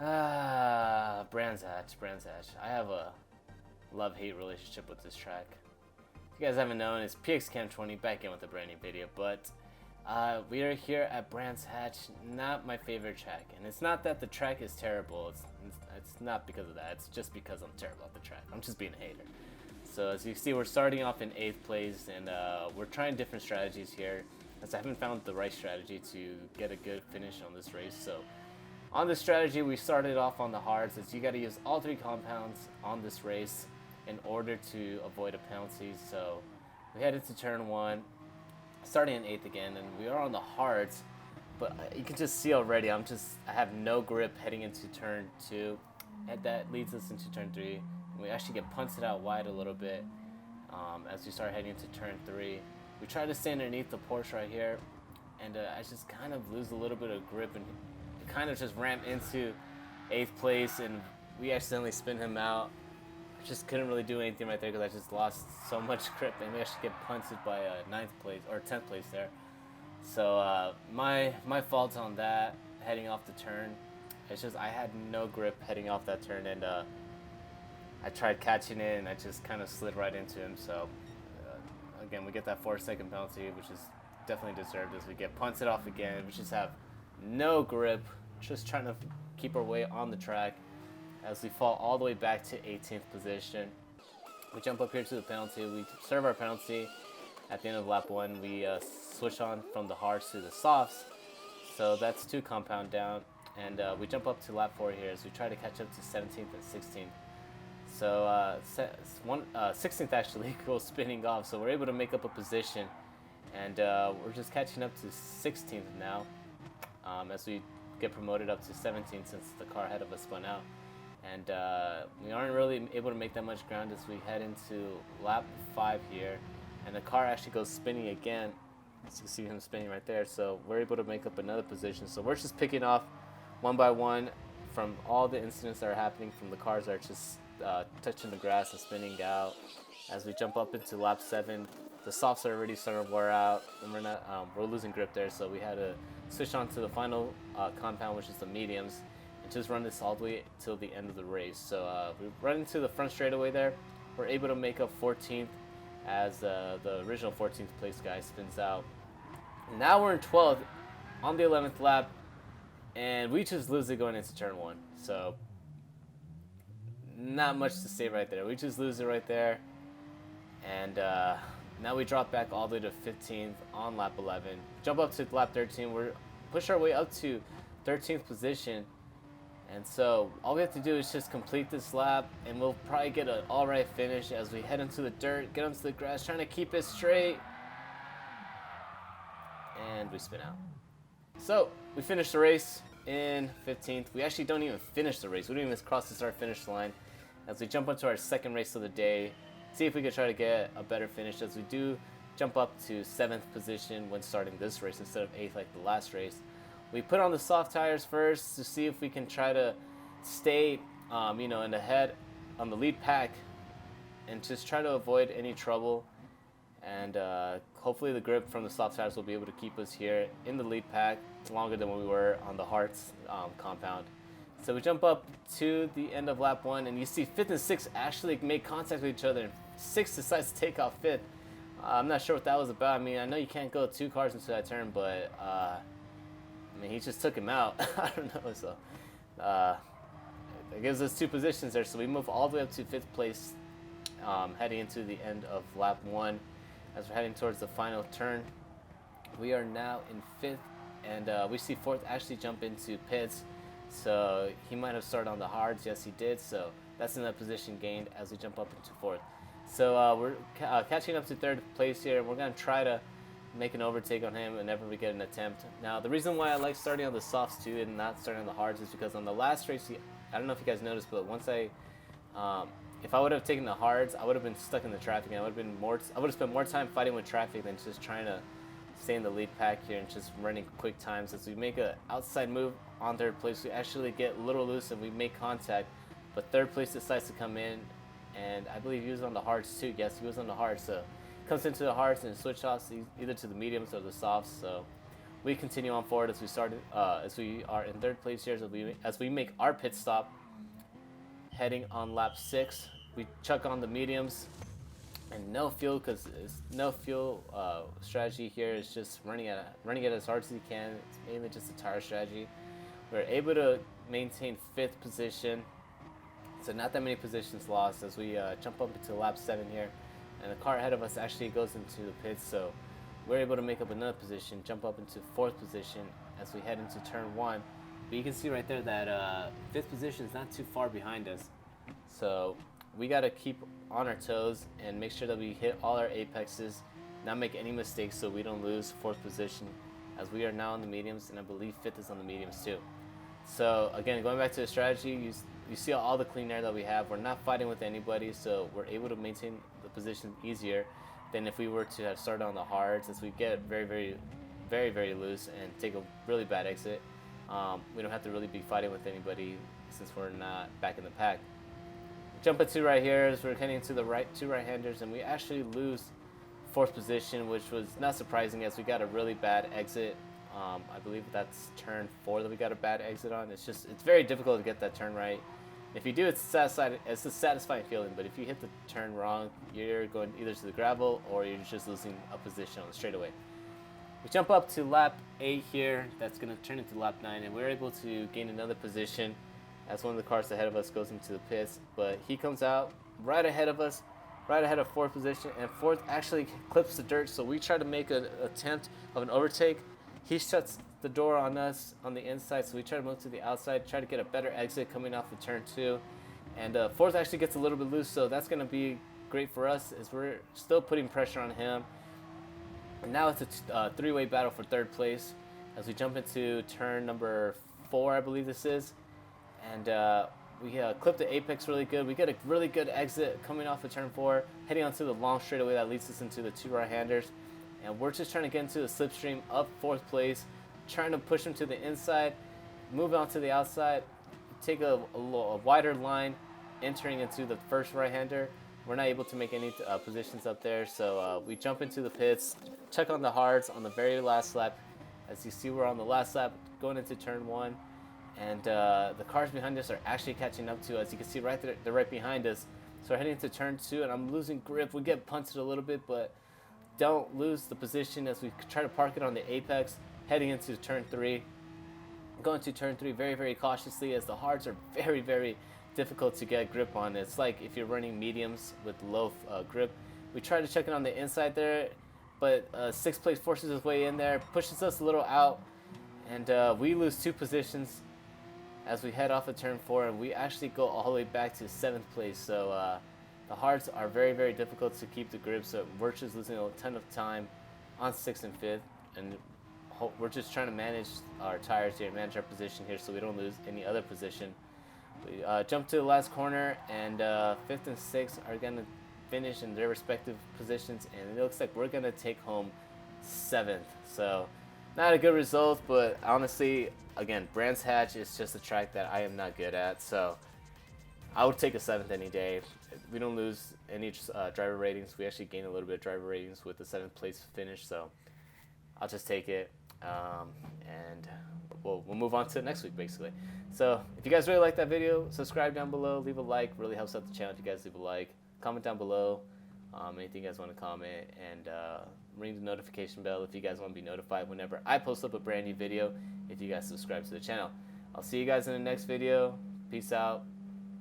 Brands Hatch, Brands Hatch. I have a love-hate relationship with this track. If you guys haven't known, it's PXCam20 back in with a brand new video, but we are here at Brands Hatch, not my favorite track. And it's not that the track is terrible, it's not because of that, it's just because I'm terrible at the track. I'm just being a hater. So as you see, we're starting off in 8th place, and we're trying different strategies here, as I haven't found the right strategy to get a good finish on this race. So on this strategy, we started off on the hards, as you got to use all 3 compounds on this race in order to avoid a penalty. So we head into turn 1, starting in 8th again, and we are on the hards, but you can just see already I have no grip heading into turn 2, and that leads us into turn 3. And we actually get punted out wide a little bit as we start heading into turn 3. We try to stay underneath the Porsche right here, and I just kind of lose a little bit of grip and kind of just ram into 8th place, and we accidentally spin him out. I just couldn't really do anything right there because I just lost so much grip, and we actually get punted by 9th place or 10th place there. So my fault on that, heading off the turn. It's just I had no grip heading off that turn, and I tried catching it and I just kind of slid right into him. So again, we get that 4-second penalty, which is definitely deserved, as we get punted off again. We just have no grip, just trying to keep our way on the track as we fall all the way back to 18th position. We jump up here to the penalty. We serve our penalty at the end of lap 1. We switch on from the hards to the softs, so that's 2 compound down, and we jump up to lap 4 here as we try to catch up to 17th and 16th. So 16th actually goes spinning off, so we're able to make up a position, and we're just catching up to 16th now, as we get promoted up to 17th since the car ahead of us spun out. And we aren't really able to make that much ground as we head into lap 5 here, and the car actually goes spinning again, as you can see him spinning right there. So we're able to make up another position. So we're just picking off one by one from all the incidents that are happening from the cars that are just touching the grass and spinning out. As we jump up into lap 7, the softs are already starting to wear out, and we're losing grip there, so we had to switch on to the final compound, which is the mediums, and just run this all the way till the end of the race. So we run into the front straightaway there. We're able to make up 14th as the original 14th place guy spins out. Now we're in 12th on the 11th lap, and we just lose it going into turn 1. So not much to say right there. We just lose it right there, and now we drop back all the way to 15th on lap 11. Jump up to lap 13. We're push our way up to 13th position, and so all we have to do is just complete this lap, and we'll probably get an alright finish as we head into the dirt, get onto the grass, trying to keep it straight, and we spin out. So we finished the race in 15th. We actually don't even finish the race. We don't even cross the start finish line, as we jump into our second race of the day, see if we could try to get a better finish, as we do jump up to 7th position when starting this race instead of 8th like the last race. We put on the soft tires first to see if we can try to stay in the head on the lead pack and just try to avoid any trouble, and hopefully the grip from the soft tires will be able to keep us here in the lead pack longer than when we were on the hards compound. So we jump up to the end of lap 1, and you see 5th and 6th actually make contact with each other, and 6th decides to take off 5th. I'm not sure what that was about. I mean, I know you can't go 2 cars into that turn, but I mean, he just took him out. I don't know. So it gives us 2 positions there. So we move all the way up to 5th place, heading into the end of lap 1 as we're heading towards the final turn. We are now in 5th, and we see 4th actually jump into pits. So he might have started on the hards. Yes, he did. So that's another position gained as we jump up into 4th. So we're catching up to 3rd place here. We're going to try to make an overtake on him whenever we get an attempt. Now, the reason why I like starting on the softs too and not starting on the hards is because on the last race, I don't know if you guys noticed, but once if I would have taken the hards, I would have been stuck in the traffic, and I would have spent more time fighting with traffic than just trying to stay in the lead pack here and just running quick times. As we make an outside move on 3rd place, we actually get a little loose and we make contact, but 3rd place decides to come in, and I believe he was on the hards too. Yes, he was on the hards. So comes into the hards and switch offs either to the mediums or the softs. So we continue on forward as we are in third place here as we make our pit stop, heading on lap 6. We chuck on the mediums and no fuel, because no fuel strategy here is just running it as hard as you can. It's mainly just a tire strategy. We're able to maintain 5th position, so not that many positions lost as we jump up into lap 7 here, and the car ahead of us actually goes into the pits, so we're able to make up another position, jump up into 4th position as we head into turn 1. But you can see right there that 5th position is not too far behind us, so we got to keep on our toes and make sure that we hit all our apexes, not make any mistakes so we don't lose 4th position, as we are now on the mediums, and I believe 5th is on the mediums too. So again, going back to the strategy, you see all the clean air that we have. We're not fighting with anybody, so we're able to maintain the position easier than if we were to have started on the hards, as we get very loose and take a really bad exit. We don't have to really be fighting with anybody since we're not back in the pack. Jump into right here as we're heading to the right, 2 right-handers, and we actually lose 4th position, which was not surprising as we got a really bad exit. I believe that's turn 4 that we got a bad exit on. It's very difficult to get that turn right. If you do, it's a satisfying feeling, but if you hit the turn wrong, you're going either to the gravel or you're just losing a position on the straightaway. We jump up to lap 8 here. That's going to turn into lap 9, and we're able to gain another position as one of the cars ahead of us goes into the pits, but he comes out right ahead of us, right ahead of 4th position, and 4th actually clips the dirt, so we try to make an attempt of an overtake. He shuts the door on us on the inside, so we try to move to the outside, try to get a better exit coming off the turn 2, and 4th actually gets a little bit loose, so that's going to be great for us as we're still putting pressure on him. And now it's a 3-way battle for 3rd place as we jump into turn number 4, I believe this is. And we clip the apex really good. We get a really good exit coming off of turn 4, heading onto the long straightaway that leads us into the 2 right-handers. And we're just trying to get into the slipstream up 4th place, trying to push him to the inside, move on to the outside, take a wider line, entering into the 1st right-hander. We're not able to make any positions up there, so we jump into the pits, check on the hards on the very last lap. As you see, we're on the last lap going into turn 1. And the cars behind us are actually catching up to us. You can see right there, they're right behind us. So we're heading into turn 2, and I'm losing grip. We get punted a little bit, but don't lose the position as we try to park it on the apex, heading into turn 3. Going to turn 3 very cautiously, as the hards are very difficult to get grip on. It's like if you're running mediums with low grip. We try to check it on the inside there, but 6th place forces his way in there, pushes us a little out, and we lose 2 positions as we head off of turn 4, and we actually go all the way back to 7th place. So the hards are very difficult to keep the grip, so we're just losing a ton of time on 6th and 5th, and we're just trying to manage our tires here, manage our position here so we don't lose any other position. We jump to the last corner, and 5th and 6th are going to finish in their respective positions, and it looks like we're going to take home 7th. So not a good result, but honestly, again, Brands Hatch is just a track that I am not good at, so I would take a 7th any day. We don't lose any driver ratings. We actually gain a little bit of driver ratings with the 7th place finish, so I'll just take it, and we'll move on to next week, basically. So if you guys really like that video, subscribe down below, leave a like, really helps out the channel if you guys leave a like. Comment down below anything you guys want to comment, and ring the notification bell if you guys want to be notified whenever I post up a brand new video, if you guys subscribe to the channel. I'll see you guys in the next video. Peace out.